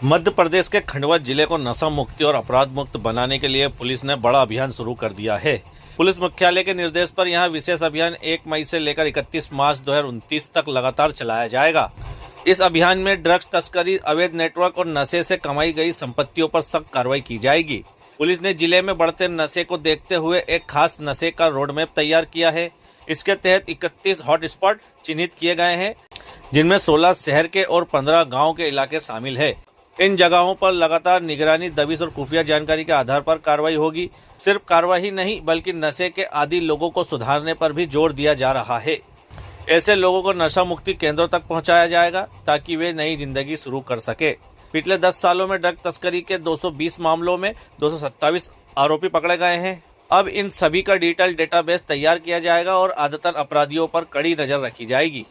मध्य प्रदेश के खंडवा जिले को नशा मुक्ति और अपराध मुक्त बनाने के लिए पुलिस ने बड़ा अभियान शुरू कर दिया है। पुलिस मुख्यालय के निर्देश पर यहां विशेष अभियान 1 मई से लेकर 31 मार्च 2029 तक लगातार चलाया जाएगा। इस अभियान में ड्रग्स तस्करी, अवैध नेटवर्क और नशे से कमाई गई संपत्तियों पर सख्त कार्रवाई की जाएगी। पुलिस ने जिले में बढ़ते नशे को देखते हुए एक खास नशे का रोड मैप तैयार किया है। इसके तहत 31 हॉटस्पॉट चिन्हित किए गए हैं, जिनमें 16 शहर के और 15 गाँव के इलाके शामिल है। इन जगहों पर लगातार निगरानी, दबिश और खुफिया जानकारी के आधार पर कार्रवाई होगी। सिर्फ कार्रवाई नहीं, बल्कि नशे के आदी लोगों को सुधारने पर भी जोर दिया जा रहा है। ऐसे लोगों को नशा मुक्ति केंद्रों तक पहुंचाया जाएगा ताकि वे नई जिंदगी शुरू कर सके। पिछले 10 सालों में ड्रग तस्करी के 220 मामलों में 227 आरोपी पकड़े गए हैं। अब इन सभी का डिटेल डेटाबेस तैयार किया जाएगा और आदतन अपराधियों पर कड़ी नजर रखी जाएगी।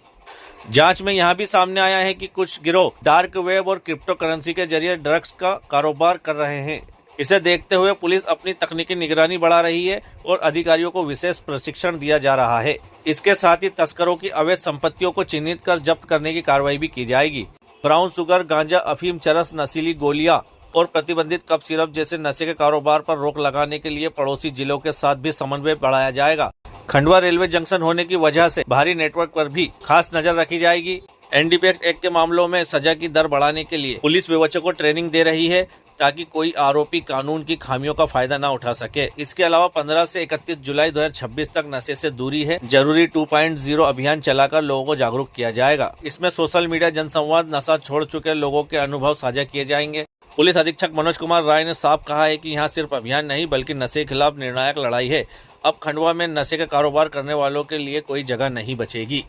जांच में यहां भी सामने आया है कि कुछ गिरोह डार्क वेब और क्रिप्टो करेंसी के जरिए ड्रग्स का कारोबार कर रहे हैं। इसे देखते हुए पुलिस अपनी तकनीकी निगरानी बढ़ा रही है और अधिकारियों को विशेष प्रशिक्षण दिया जा रहा है। इसके साथ ही तस्करों की अवैध संपत्तियों को चिन्हित कर जब्त करने की कार्रवाई भी की जाएगी। ब्राउन शुगर, गांजा, अफीम, चरस, नशीली गोलियां और प्रतिबंधित कफ सिरप जैसे नशे के कारोबार पर रोक लगाने के लिए पड़ोसी जिलों के साथ भी समन्वय बढ़ाया जाएगा। खंडवा रेलवे जंक्शन होने की वजह से भारी नेटवर्क पर भी खास नजर रखी जाएगी। एनडीपीएस एक्ट के मामलों में सजा की दर बढ़ाने के लिए पुलिस विवेचकों को ट्रेनिंग दे रही है ताकि कोई आरोपी कानून की खामियों का फायदा न उठा सके। इसके अलावा 15 से 31 जुलाई 2026 तक नशे से दूरी है जरूरी 2.0 अभियान चलाकर लोगों को जागरूक किया जाएगा। इसमें सोशल मीडिया, जनसंवाद, नशा छोड़ चुके लोगों के अनुभव साझा किए जाएंगे। पुलिस अधीक्षक मनोज कुमार राय ने साफ कहा है कि यहाँ सिर्फ अभियान नहीं बल्कि नशे के खिलाफ निर्णायक लड़ाई है। अब खंडवा में नशे का कारोबार करने वालों के लिए कोई जगह नहीं बचेगी।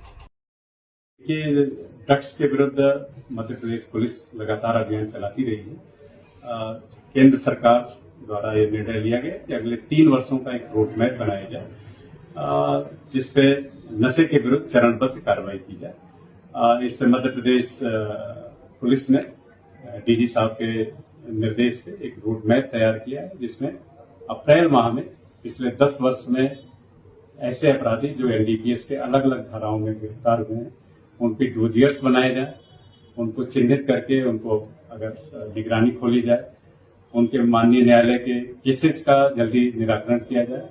ड्रग्स के विरुद्ध मध्य प्रदेश पुलिस लगातार अभियान चलाती रही है। केंद्र सरकार द्वारा ये निर्णय लिया गया कि अगले 3 वर्षों का एक रोड मैप बनाया जाए, जिसपे नशे के विरुद्ध चरणबद्ध कार्रवाई की जाए। इस पे मध्य प्रदेश पुलिस ने डीजी साहब के निर्देश से एक रोड मैप तैयार किया है, जिसमें अप्रैल माह में पिछले 10 वर्ष में ऐसे अपराधी जो एनडीपीएस के अलग अलग धाराओं में गिरफ्तार हुए हैं, उनके डोजियर्स बनाए जाए, उनको चिन्हित करके उनको अगर निगरानी खोली जाए, उनके माननीय न्यायालय के केसेस का जल्दी निराकरण किया जाए।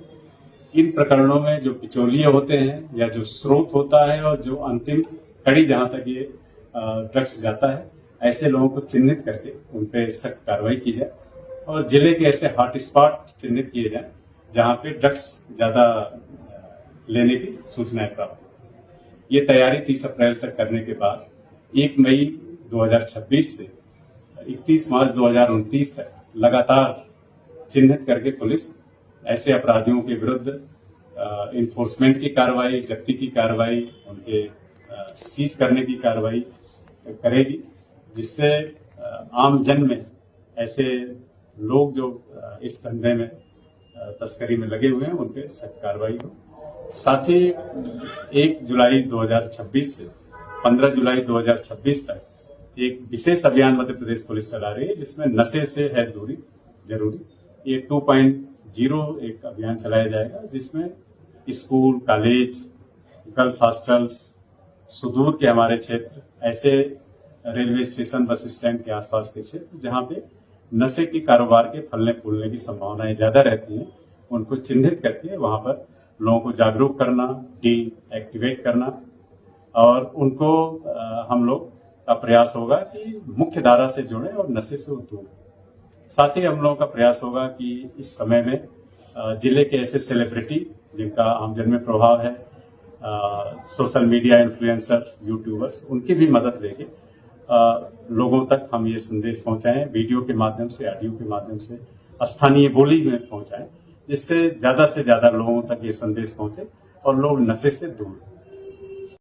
इन प्रकरणों में जो बिचौलिए होते हैं या जो स्रोत होता है और जो अंतिम कड़ी जहां तक ये ड्रग्स जाता है, ऐसे लोगों को चिन्हित करके उन पे सख्त कार्रवाई की जाए और जिले के ऐसे हॉटस्पॉट चिन्हित किए जाए जहां पे ड्रग्स ज्यादा लेने की सूचनाएं प्राप्त हो। ये तैयारी 30 अप्रैल तक करने के बाद 1 मई 2026 से 31 मार्च 2029 तक लगातार चिन्हित करके पुलिस ऐसे अपराधियों के विरुद्ध इन्फोर्समेंट की कार्रवाई, जब्ती की कार्रवाई, उनके सीज करने की कार्रवाई करेगी, जिससे आम जन में ऐसे लोग जो इस धंधे में तस्करी में लगे हुए हैं उन पे सख्त कार्रवाई हो। साथ ही 1 जुलाई 2026 से 15 जुलाई 2026 तक एक विशेष अभियान मध्य प्रदेश पुलिस चला रही है, जिसमें नशे से है दूरी जरूरी। ये 2.0 एक अभियान चलाया जाएगा, जिसमें स्कूल, कॉलेज, गर्ल्स हॉस्टल्स, सुदूर के हमारे क्षेत्र, ऐसे रेलवे स्टेशन, बस स्टैंड के आसपास के क्षेत्र जहां पे नशे के कारोबार के फलने फूलने की संभावनाएं ज्यादा रहती हैं, उनको चिन्हित करके वहां पर लोगों को जागरूक करना, डीएक्टिवेट करना और उनको हम लोग का प्रयास होगा कि मुख्य धारा से जुड़े और नशे से दूर। साथ ही हम लोगों का प्रयास होगा कि इस समय में जिले के ऐसे सेलिब्रिटी जिनका आमजन में प्रभाव है, सोशल मीडिया इन्फ्लुएंसर्स, यूट्यूबर्स, उनकी भी मदद लेके लोगों तक हम ये संदेश पहुंचाएं, वीडियो के माध्यम से, ऑडियो के माध्यम से, स्थानीय बोली में पहुंचाएं, जिससे ज्यादा से ज्यादा लोगों तक ये संदेश पहुंचे और लोग नशे से दूर।